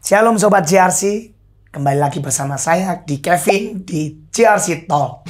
Shalom Sobat JRC, kembali lagi bersama saya di Kevin di JRC Talk.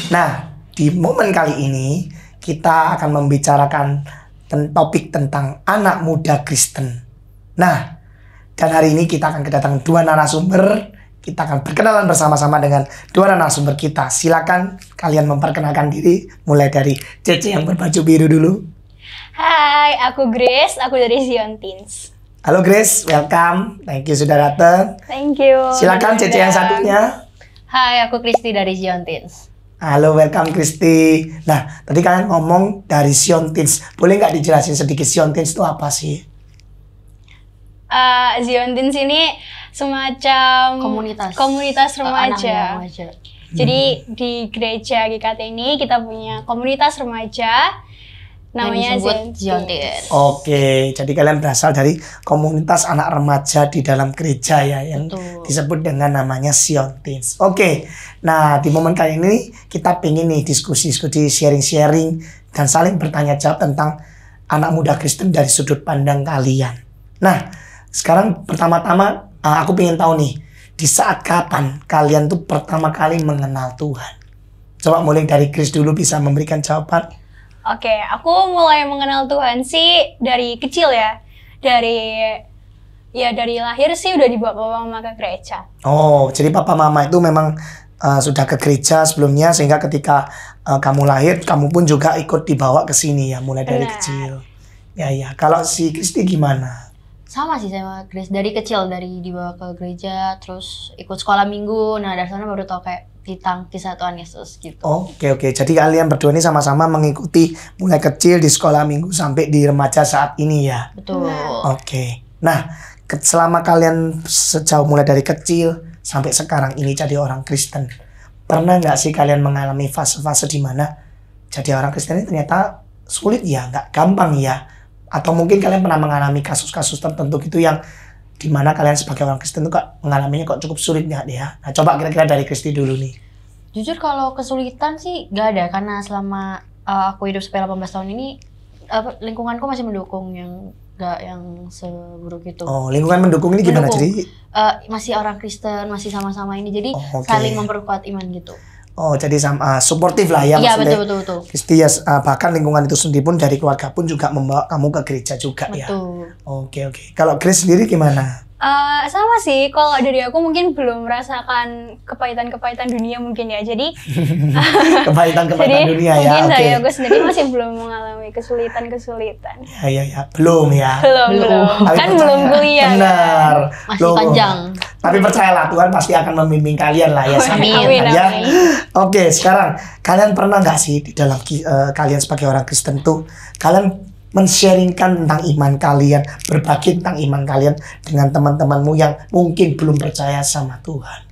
Nah, di momen kali ini kita akan membicarakan topik tentang anak muda Kristen. Nah, dan hari ini kita akan kedatangan dua narasumber. Kita akan berkenalan bersama-sama dengan dua narasumber kita. Silakan kalian memperkenalkan diri, mulai dari Cece yang berbaju biru dulu. Hai, aku Grace, aku dari Zion Teens. Halo Grace, welcome. Thank you sudah datang. Thank you. Silakan Cece yang satunya. Hai, aku Kristi dari Zion Teens. Halo, welcome Kristi. Nah, tadi kalian ngomong dari Zion Teens. Boleh nggak dijelasin sedikit Zion Teens itu apa sih? Zion Teens ini semacam komunitas remaja. Jadi di gereja GKT ini kita punya komunitas remaja namanya Zion Teens. Oke, jadi kalian berasal dari komunitas anak remaja di dalam gereja ya, yang disebut dengan namanya Zion Teens. Oke, nah di momen kali ini kita pengen nih diskusi-diskusi, sharing-sharing dan saling bertanya jawab tentang anak muda Kristen dari sudut pandang kalian. Nah, sekarang pertama-tama aku pengen tahu nih, di saat kapan kalian tuh pertama kali mengenal Tuhan? Coba mulai dari Chris dulu bisa memberikan jawaban. Oke, aku mulai mengenal Tuhan sih dari kecil ya. Dari lahir sih udah dibawa papa mama ke gereja. Oh, jadi papa mama itu memang sudah ke gereja sebelumnya, sehingga ketika kamu lahir, kamu pun juga ikut dibawa ke sini ya, mulai dari kecil. Ya. Kalau si Kristi gimana? Sama sih sama Grace, dari kecil, dari dibawa ke gereja, terus ikut sekolah minggu. Nah dari sana baru tau kayak tentang kisah Tuhan Yesus gitu. Oke. Jadi kalian berdua ini sama-sama mengikuti mulai kecil di sekolah minggu sampai di remaja saat ini ya? Betul. Oke. Nah, selama kalian sejauh mulai dari kecil sampai sekarang ini jadi orang Kristen, pernah nggak sih kalian mengalami fase-fase di mana jadi orang Kristen ini ternyata sulit ya, nggak gampang ya? Atau mungkin kalian pernah mengalami kasus-kasus tertentu gitu yang dimana kalian sebagai orang Kristen itu kok mengalaminya kok cukup sulit nggak ya? Nah, coba kira-kira dari Kristi dulu nih. Jujur kalau kesulitan sih gak ada, karena selama aku hidup sampai 18 tahun ini lingkunganku masih mendukung, yang gak yang seburuk itu. Oh, lingkungan mendukung ini gimana? Jadi masih orang Kristen, masih sama-sama ini, jadi saling memperkuat iman gitu. Oh, jadi sama suportif lah ya. Iya, betul. Kristi ya, bahkan lingkungan itu sendiri pun dari keluarga pun juga membawa kamu ke gereja juga ya. Betul. Oke. Kalau Chris sendiri gimana? Sama sih, kalau dari aku mungkin belum merasakan kepahitan-kepahitan dunia mungkin ya. Jadi kepahitan dunia ya. Mungkin dari aku sendiri masih belum mengalami kesulitan. Ya, belum ya. Belum. Kan belum kuliah. Benar. Masih panjang. Tapi percayalah, Tuhan pasti akan membimbing kalian lah ya. Amin. Ya. Oke, sekarang kalian pernah nggak sih di dalam kalian sebagai orang Kristen tuh kalian men-sharingkan tentang iman kalian, berbagi tentang iman kalian dengan teman-temanmu yang mungkin belum percaya sama Tuhan?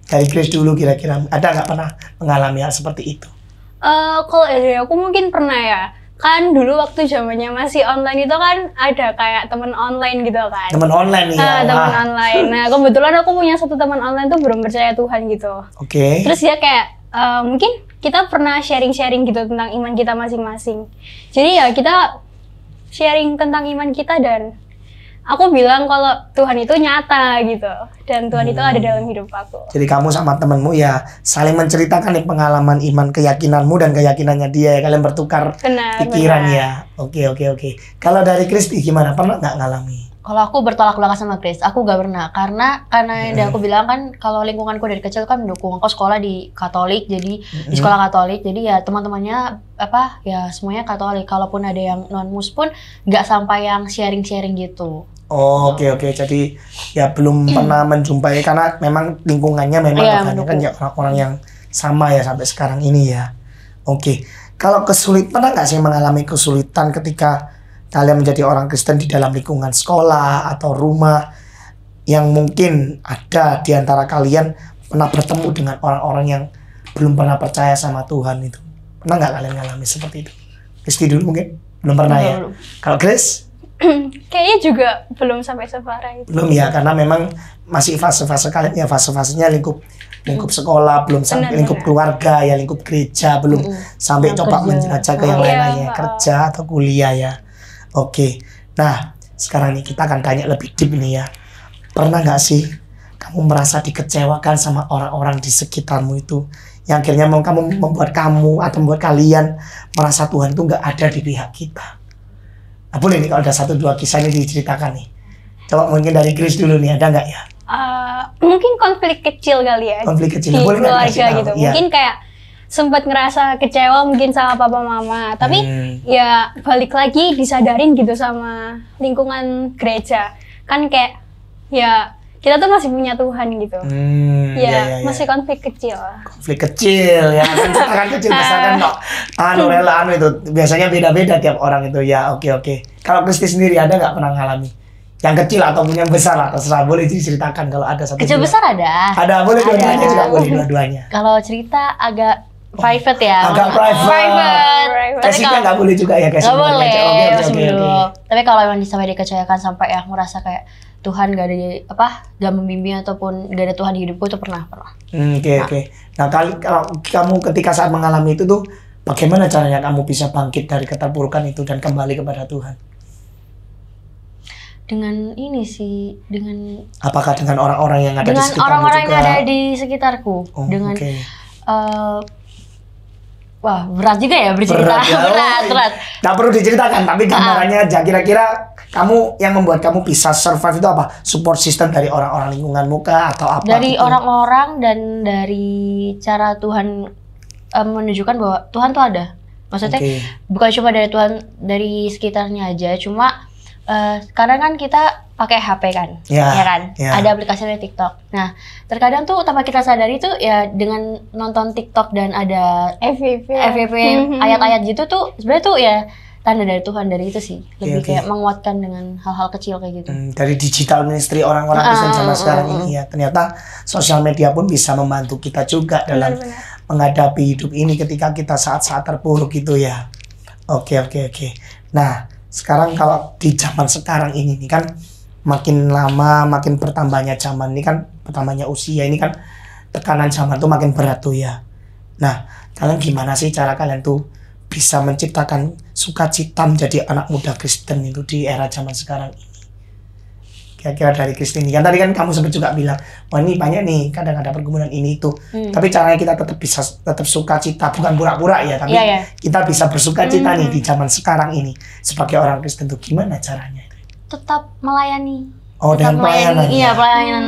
Dari Grace dulu, kira-kira ada nggak pernah mengalami hal seperti itu? Kalau dari aku mungkin pernah ya. Kan dulu waktu zamannya masih online itu kan ada kayak teman online gitu kan. Teman online ya? Teman online. Nah kebetulan aku punya satu teman online tuh belum percaya Tuhan gitu. Oke. Terus dia kayak mungkin kita pernah sharing-sharing gitu tentang iman kita masing-masing. Jadi ya kita sharing tentang iman kita, dan aku bilang kalau Tuhan itu nyata gitu, dan Tuhan itu ada dalam hidup aku. Jadi kamu sama temenmu ya saling menceritakan nih pengalaman iman, keyakinanmu dan keyakinannya dia ya, kalian bertukar pikiran ya. Oke. Kalau dari Kristi gimana? Pernah nggak ngalami? Kalau aku bertolak belakang sama Grace, aku gak pernah. Karena yang aku bilang kan, kalau lingkunganku dari kecil kan mendukung. Aku sekolah di Katolik, jadi di sekolah Katolik, jadi ya teman-temannya ya semuanya Katolik. Kalaupun ada yang non-mus pun gak sampai yang sharing-sharing gitu. Oke. Jadi ya belum pernah menjumpai, karena memang lingkungannya memang kebanyakan ya orang-orang yang sama ya sampai sekarang ini ya. Oke. Kalau pernah nggak sih mengalami kesulitan ketika kalian menjadi orang Kristen di dalam lingkungan sekolah atau rumah, yang mungkin ada di antara kalian pernah bertemu dengan orang-orang yang belum pernah percaya sama Tuhan itu? Pernah nggak kalian ngalami seperti itu? Kristi dulu mungkin? Belum pernah ya? Kalau Grace? Kayaknya juga belum sampai separah itu. Belum ya, karena memang masih fase-fase kalian ya, fase-fasenya lingkup lingkup sekolah, belum sampai lingkup keluarga ya, lingkup gereja, belum sampai coba menjelajah ke yang lain-lainnya, kerja atau kuliah ya. Oke. Nah, sekarang nih kita akan tanya lebih deep nih ya. Pernah nggak sih kamu merasa dikecewakan sama orang-orang di sekitarmu itu, yang akhirnya membuat kamu atau membuat kalian merasa Tuhan itu nggak ada di pihak kita? Nah, boleh nih kalau ada 1-2 kisah ini diceritakan nih. Coba mungkin dari Grace dulu nih, ada nggak ya? Mungkin konflik kecil kali ya. Konflik kecil. Di Boleh keluarga gitu. Ya. Mungkin kayak sempat ngerasa kecewa mungkin sama papa mama. Tapi ya balik lagi disadarin gitu sama lingkungan gereja. Kan kayak ya kita tuh masih punya Tuhan gitu. Ya, masih konflik kecil. Konflik kecil ya, kan kecil besar kan rela itu biasanya beda-beda tiap orang itu ya. Oke. Kalau Kristi sendiri ada nggak pernah ngalami yang kecil ataupun yang besar lah, terserah, boleh diceritakan kalau ada satu. Kecil besar ada. Ada, boleh dua-duanya juga, boleh dua-duanya. Kalau cerita agak private ya. Agak private. Kasihnya nggak boleh juga ya, kasih. Nggak boleh. Oke. Tapi kalau memang sampai dikecewakan sampai ya merasa kayak Tuhan gak ada gak membimbing ataupun gak ada Tuhan di hidupku, itu pernah. Oke. Nah, kalau kamu ketika saat mengalami itu tuh bagaimana caranya kamu bisa bangkit dari keterpurukan itu dan kembali kepada Tuhan? Dengan ini sih, dengan apakah dengan orang-orang yang ada di sekitarmu orang-orang juga? yang ada di sekitarku, dengan wah berat juga ya bercerita. Berat. Nggak perlu diceritakan, tapi gambarannya aja. Kira-kira kamu yang membuat kamu bisa survive itu apa? Support system dari orang-orang lingkunganmu kah atau apa? Dari gitu? orang-orang dan dari cara Tuhan menunjukkan bahwa Tuhan tuh ada. Maksudnya bukan cuma dari Tuhan, dari sekitarnya aja. Cuma kadang kan kita pakai HP kan, ya kan? Ada aplikasi dari TikTok. Nah, terkadang tuh tanpa kita sadari tuh ya dengan nonton TikTok dan ada FYP ayat-ayat gitu tuh sebenarnya tuh ya tanda dari Tuhan, dari itu sih. Lebih kayak menguatkan dengan hal-hal kecil kayak gitu. Dari digital ministry orang-orang Kristen sama sekarang ini ya. Ternyata sosial media pun bisa membantu kita juga dalam menghadapi hidup ini ketika kita saat-saat terpuruk gitu ya. Oke. Nah, sekarang kalau di zaman sekarang ini nih kan makin lama makin bertambahnya zaman ini kan, bertambahnya usia ini kan, tekanan zaman tuh makin berat tuh ya. Nah, kalian gimana sih cara kalian tuh bisa menciptakan sukacita menjadi anak muda Kristen itu di era zaman sekarang ini? Kira-kira dari Kristen kan tadi kan kamu sempat juga bilang, wah ini banyak nih kadang ada pergumulan ini itu. Tapi caranya kita tetap sukacita, bukan pura-pura ya, tapi kita bisa bersukacita nih di zaman sekarang ini sebagai orang Kristen tuh gimana caranya? Tetap melayani. Dengan pelayanan. Iya, pelayanan.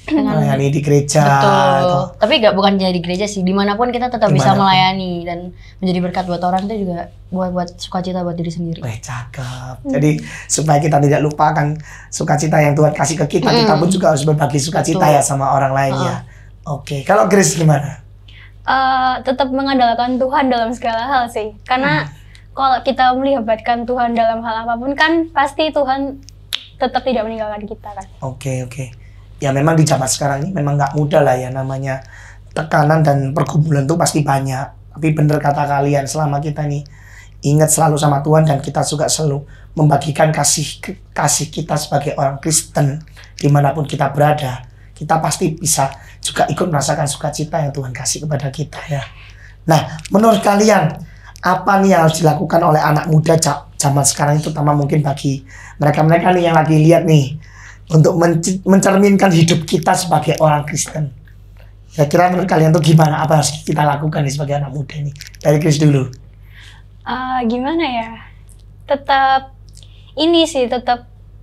Melayani di gereja. Betul. Tapi bukan jadi di gereja sih, dimanapun kita tetap bisa melayani dan menjadi berkat buat orang, itu juga buat sukacita buat diri sendiri. Cakep. Jadi supaya kita tidak lupakan sukacita yang Tuhan kasih ke kita, kita pun juga harus berbagi sukacita ya sama orang lain ya. Oke. Kalau Grace gimana? Tetap mengandalkan Tuhan dalam segala hal sih, karena kalau kita melibatkan Tuhan dalam hal apapun kan pasti Tuhan tetap tidak meninggalkan kita kan. Oke. Ya memang di zaman sekarang ini memang nggak mudah lah ya, namanya tekanan dan pergumulan tuh pasti banyak. Tapi bener kata kalian, selama kita nih ingat selalu sama Tuhan dan kita juga selalu membagikan kasih kita sebagai orang Kristen dimanapun kita berada, kita pasti bisa juga ikut merasakan sukacita yang Tuhan kasih kepada kita ya. Nah, menurut kalian apa nih yang harus dilakukan oleh anak muda zaman sekarang itu, terutama mungkin bagi mereka-mereka nih yang lagi lihat nih, untuk mencerminkan hidup kita sebagai orang Kristen? Kira-kira menurut kalian tuh gimana? Apa harus kita lakukan nih sebagai anak muda nih? Dari Chris dulu. Gimana ya? Tetap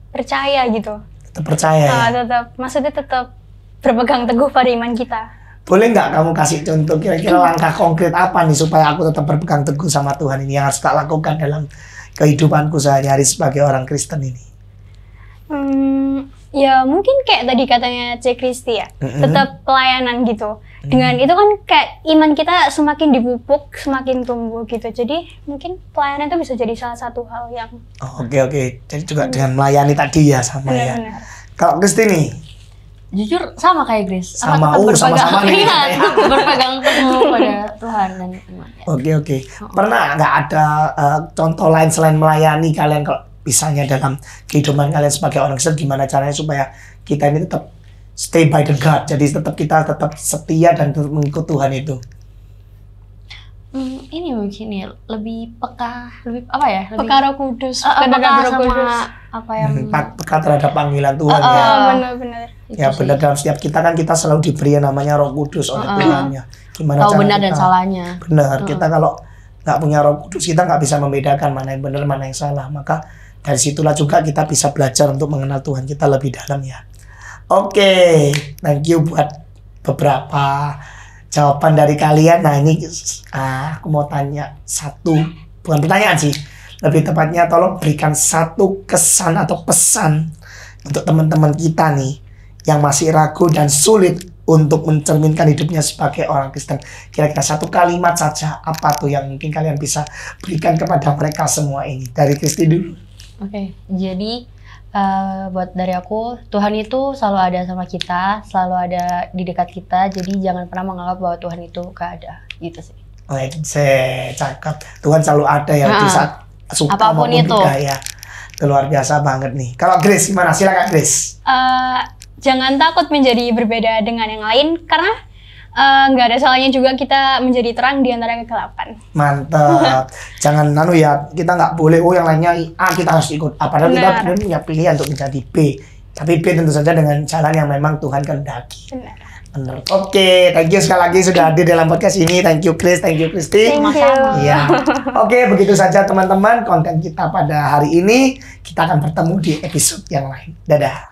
percaya gitu. Tetap percaya ya? Maksudnya tetap berpegang teguh pada iman kita. Boleh nggak kamu kasih contoh kira-kira langkah konkret apa nih supaya aku tetap berpegang teguh sama Tuhan ini, yang harus tak lakukan dalam kehidupanku sehari-hari sebagai orang Kristen ini? Ya mungkin kayak tadi katanya Cik Kristi ya, tetap pelayanan gitu. Dengan itu kan kayak iman kita semakin dipupuk, semakin tumbuh gitu. Jadi mungkin pelayanan itu bisa jadi salah satu hal yang Oke. Jadi juga dengan melayani tadi ya sama ya. Kalau Kristi nih? Jujur sama kayak Grace. Sama nih. Berpegang teguh pada Tuhan dan iman. Oke. Pernah nggak ada contoh lain selain melayani kalian, kalau misalnya dalam kehidupan kalian sebagai orang Kristen, gimana caranya supaya kita ini tetap stay by the God. Jadi kita tetap setia dan mengikut Tuhan itu. Ini mungkin ya lebih peka, lebih apa ya? Lebih Peka Roh Kudus. peka Roh sama Kudus. apa yang Peka terhadap panggilan Tuhan ya. Benar-benar. Ya benar, dalam setiap kita kan kita selalu diberi yang namanya Roh Kudus oleh Tuhan ya. Gimana tahu cara benar dan kita- salahnya. Benar, kita kalau nggak punya Roh Kudus kita nggak bisa membedakan mana yang benar mana yang salah. Maka dari situlah juga kita bisa belajar untuk mengenal Tuhan kita lebih dalam ya. Oke, thank you buat beberapa jawaban dari kalian. Nah ini aku mau tanya satu, bukan pertanyaan sih, lebih tepatnya tolong berikan satu kesan atau pesan untuk teman-teman kita nih yang masih ragu dan sulit untuk mencerminkan hidupnya sebagai orang Kristen. Kira-kira satu kalimat saja, apa tuh yang mungkin kalian bisa berikan kepada mereka semua ini. Dari Kristi dulu. Oke, jadi buat dari aku, Tuhan itu selalu ada sama kita, selalu ada di dekat kita. Jadi jangan pernah menganggap bahwa Tuhan itu gak ada, gitu sih. Cakep. Tuhan selalu ada ya di saat suka Apapun maupun itu. duka ya. Itu luar biasa banget nih. Kalau Grace gimana? Silakan Grace. Jangan takut menjadi berbeda dengan yang lain, karena nggak ada salahnya juga kita menjadi terang di antara kegelapan. Mantap. Jangan ya, kita nggak boleh yang lainnya A kita harus ikut A. Padahal kita Benar. punya pilihan untuk menjadi B. Tapi B tentu saja dengan jalan yang memang Tuhan kehendaki. Benar. Benar. Oke, thank you sekali lagi sudah hadir dalam podcast ini. Thank you Chris, thank you Kristi. Thank you. Iya. Oke, begitu saja teman-teman konten kita pada hari ini. Kita akan bertemu di episode yang lain. Dadah.